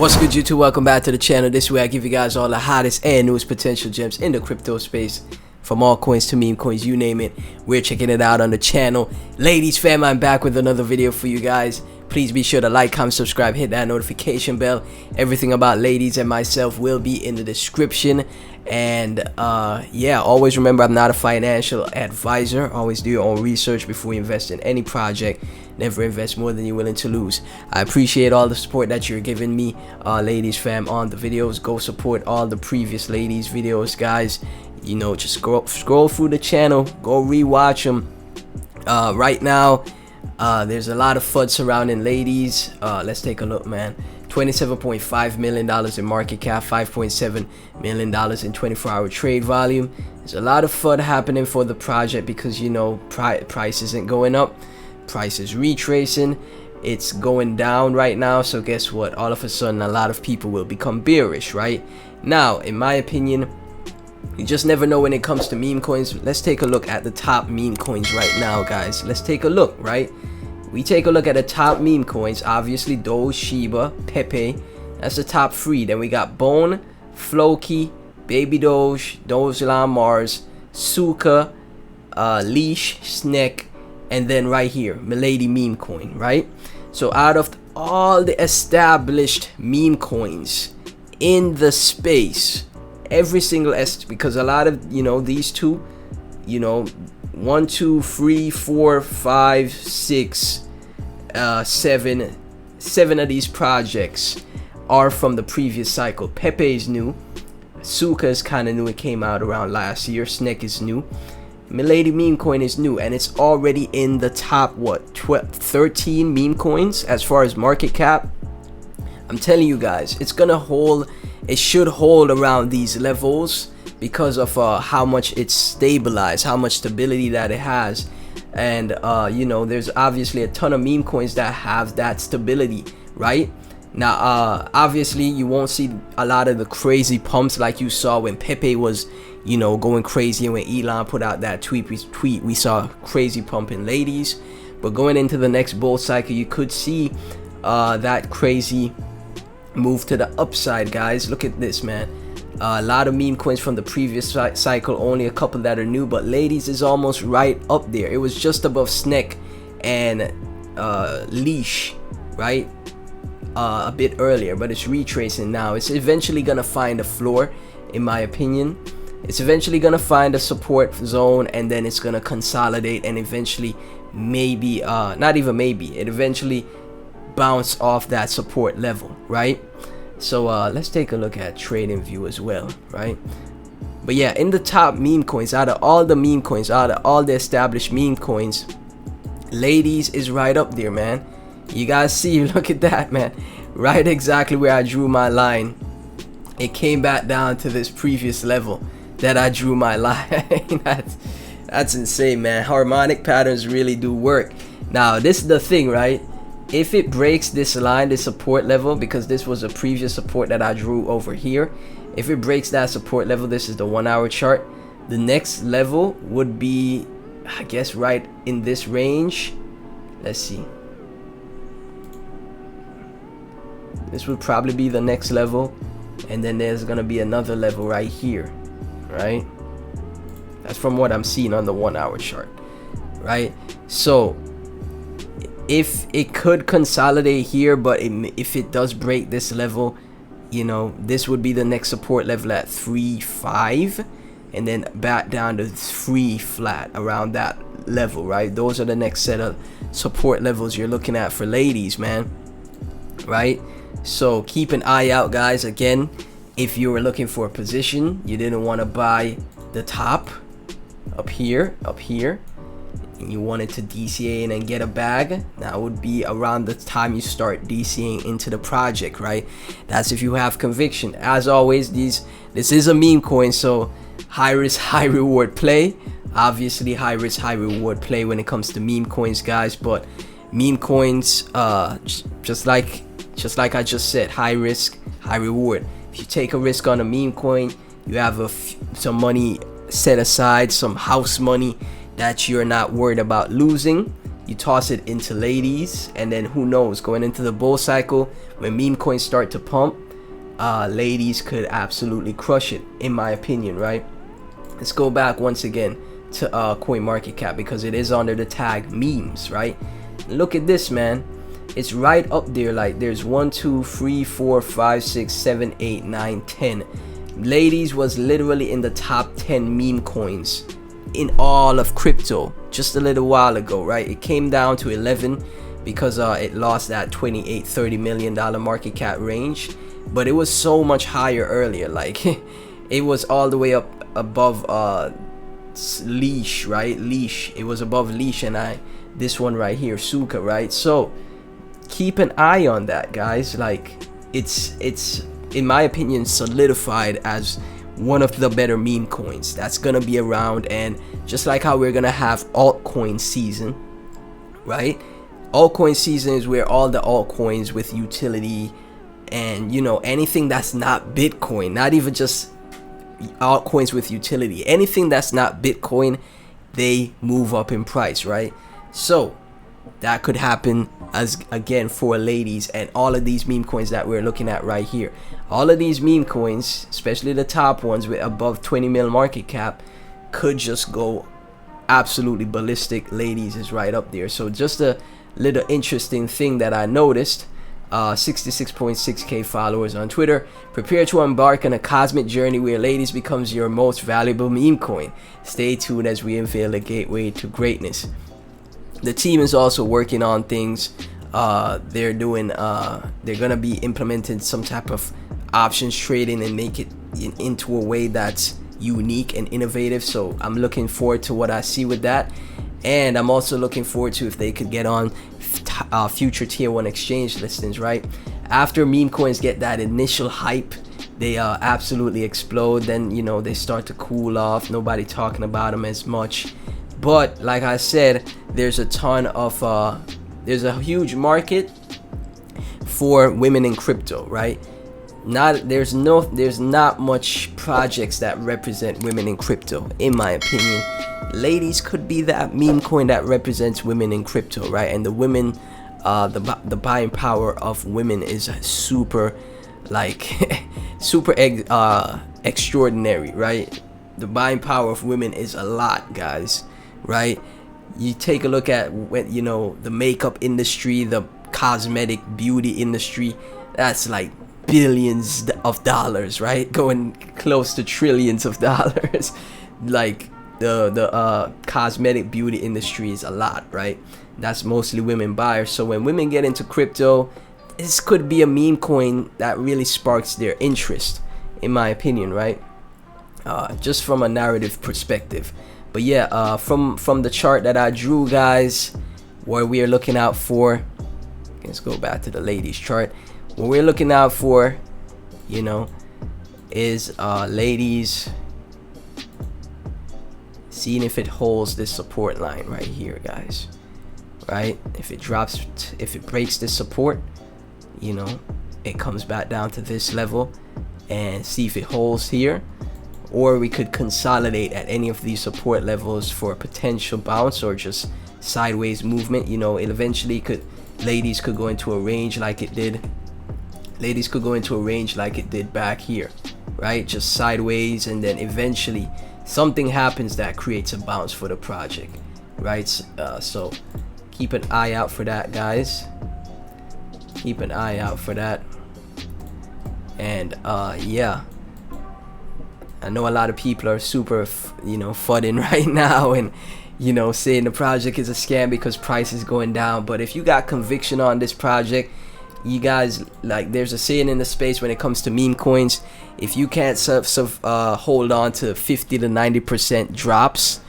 What's good, YouTube? Welcome back to the channel. This way I give you guys all the hottest and newest potential gems in the crypto space, from altcoins to meme coins, you name it. We're checking it out on the channel. Ladies fam, I'm back with another video for you guys. Please be sure to like, comment, subscribe, hit that notification bell. Everything about ladies and myself will be in the description. And yeah, always remember, I'm not a financial advisor. Always do your own research before you invest in any project. Never invest more than you're willing to lose. I appreciate all the support that you're giving me, ladies fam, on the videos. Go support all the previous ladies videos, guys. You know, just scroll through the channel, go rewatch them. Right now there's a lot of FUD surrounding ladies. Let's take a look, man. $27.5 million in market cap, $5.7 million in 24-hour trade volume. There's a lot of FUD happening for the project because, you know, price isn't going up. Price is retracing. It's going down right now. So guess what? All of a sudden, a lot of people will become bearish, right? Now, in my opinion, you just never know when it comes to meme coins. Let's take a look at the top meme coins right now, guys. Let's take a look, right? We take a look at the top meme coins. Obviously, Doge, Shiba, Pepe. That's the top three. Then we got Bone, Floki, Baby Doge, Doge Mars, Suka, Leash, Snake, and then right here, Milady meme coin, right? So out of all the established meme coins in the space, every single because a lot of, you know, these two, you know, 1 2 3 4 5 6 7 of these projects are from the previous cycle. Pepe is new, Suka is kind of new, it came out around last year. Snake is new, Milady meme coin is new, and it's already in the top, what, 13 meme coins as far as market cap. I'm telling you guys, it's gonna hold, it should hold around these levels because of how much it's stabilized, how much stability that it has. And you know, there's obviously a ton of meme coins that have that stability, right? Now obviously you won't see a lot of the crazy pumps like you saw when Pepe was, you know, going crazy, and when Elon put out that tweet we saw crazy pump in ladies. But going into the next bull cycle, you could see that crazy move to the upside, guys. Look at this, man. A lot of meme coins from the previous cycle, only a couple that are new, but ladies is almost right up there. It was just above Snake and Leash, right, a bit earlier, but it's retracing now. It's eventually gonna find a floor, in my opinion. It's eventually gonna find a support zone, and then it's gonna consolidate, and eventually, maybe not even maybe, it eventually bounce off that support level, right? So let's take a look at trading view as well, right? But yeah, in the top meme coins, out of all the meme coins, out of all the established meme coins, ladies is right up there, man. You guys see, look at that, man, right exactly where I drew my line. It came back down to this previous level that I drew my line. That's insane, man. Harmonic patterns really do work. Now this is the thing, right? If it breaks this line, this support level, because this was a previous support that I drew over here, if it breaks that support level, this is the 1 hour chart, the next level would be, I guess, right in this range. Let's see, this would probably be the next level, and then there's gonna be another level right here, right? That's from what I'm seeing on the 1 hour chart, right? So if it could consolidate here, but if it does break this level, you know, this would be the next support level at 3.5, and then back down to 3 flat around that level, right? Those are the next set of support levels you're looking at for ladies, man, right? So keep an eye out, guys. Again, if you were looking for a position, you didn't want to buy the top up here, and you wanted to DCA in and get a bag, that would be around the time you start DCAing into the project, right? That's if you have conviction. As always, this is a meme coin, so high risk, high reward play. Obviously, high risk, high reward play when it comes to meme coins, guys. But meme coins, just like I just said, high risk, high reward. If you take a risk on a meme coin, you have some money set aside, some house money that you're not worried about losing. you toss it into ladies, and then who knows, going into the bull cycle, when meme coins start to pump, ladies could absolutely crush it, in my opinion, right? Let's go back once again to CoinMarketCap, because it is under the tag memes, right? Look at this, man. It's right up there. Like, there's 1, 2, 3, 4, 5, 6, 7, 8, 9, 10. Ladies was literally in the top 10 meme coins in all of crypto just a little while ago, right? It came down to 11 because it lost that 28-30 million dollar market cap range, but it was so much higher earlier. Like, it was all the way up above leash, right? Leash, it was above leash, and this one right here, Suka, right? So keep an eye on that, guys. Like, it's in my opinion solidified as one of the better meme coins that's gonna be around. And just like how we're gonna have altcoin season, right? Altcoin season is where all the altcoins with utility and, you know, anything that's not Bitcoin, not even just altcoins with utility, anything that's not Bitcoin, they move up in price, right? So that could happen as again for ladies and all of these meme coins that we're looking at right here. All of these meme coins, especially the top ones with above 20 mil market cap, could just go absolutely ballistic. Ladies is right up there. So just a little interesting thing that I noticed. 66.6k followers on Twitter. Prepare to embark on a cosmic journey where ladies becomes your most valuable meme coin. Stay tuned as we unveil a gateway to greatness. The team is also working on things. They're gonna be implementing some type of options trading and make it into a way that's unique and innovative. So I'm looking forward to what I see with that, and I'm also looking forward to if they could get on future tier 1 exchange listings, right? After meme coins get that initial hype, they absolutely explode. Then, you know, they start to cool off, nobody talking about them as much. But like I said, there's a ton of there's a huge market for women in crypto, right? There's not much projects that represent women in crypto, in my opinion. Ladies could be that meme coin that represents women in crypto, right? And the women, the buying power of women is super, like, super extraordinary, right? The buying power of women is a lot, guys, right? You take a look at when, you know, the makeup industry, the cosmetic beauty industry, that's like billions of dollars, right? Going close to trillions of dollars. Like, the cosmetic beauty industry is a lot, right? That's mostly women buyers. So when women get into crypto, this could be a meme coin that really sparks their interest, in my opinion, right? Just from a narrative perspective. But yeah, from the chart that I drew, guys, what we are looking out for, let's go back to the ladies chart. What we're looking out for, you know, is ladies seeing if it holds this support line right here, guys, right? If it drops, if it breaks this support, you know, it comes back down to this level, and see if it holds here. Or we could consolidate at any of these support levels for a potential bounce or just sideways movement. You know, it eventually could, ladies could go into a range like it did. Ladies could go into a range like it did back here, right? Just sideways, and then eventually something happens that creates a bounce for the project, right? So keep an eye out for that, guys. Keep an eye out for that. And yeah, I know a lot of people are super, you know, fudding right now and, you know, saying the project is a scam because price is going down. But if you got conviction on this project, you guys, like, there's a saying in the space when it comes to meme coins: if you can't hold on to 50 to 90% drops,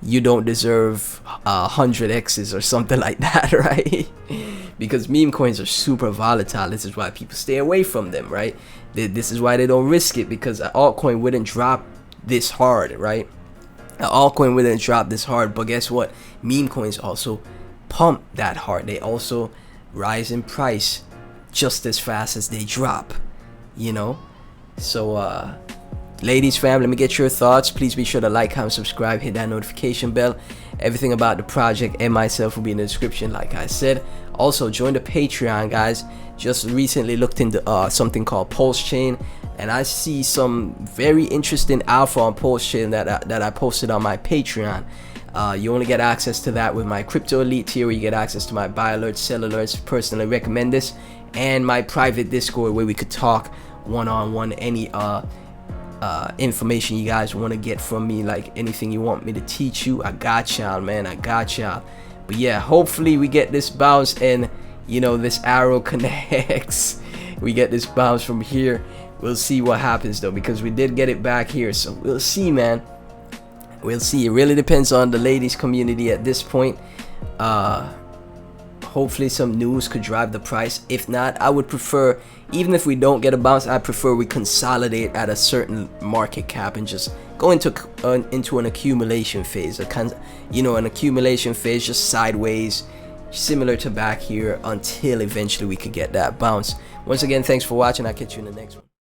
you don't deserve 100x's or something like that, right? Because meme coins are super volatile. This is why people stay away from them, right? This is why they don't risk it, because an altcoin wouldn't drop this hard, right? An altcoin wouldn't drop this hard. But guess what? Meme coins also pump that hard. They also rise in price just as fast as they drop, you know? So Ladies fam, let me get your thoughts. Please be sure to like, comment, subscribe, hit that notification bell. Everything about the project and myself will be in the description, like I said. Also, join the Patreon, guys. Just recently looked into something called Pulse Chain, and I see some very interesting alpha on Pulse Chain that I posted on my Patreon. You only get access to that with my Crypto Elite tier, where you get access to my buy alerts, sell alerts. Personally recommend this, and my private Discord, where we could talk one-on-one any information you guys want to get from me, like anything you want me to teach you. I got y'all, man. I got y'all. But yeah, hopefully we get this bounce and you know this arrow connects. We get this bounce from here. We'll see what happens though, because we did get it back here, so we'll see, man. We'll see. It really depends on the ladies community at this point. Hopefully some news could drive the price. If not, I would prefer, even if we don't get a bounce, I prefer we consolidate at a certain market cap and just go into an accumulation phase, an accumulation phase, just sideways, similar to back here, until eventually we could get that bounce. Once again, thanks for watching. I'll catch you in the next one.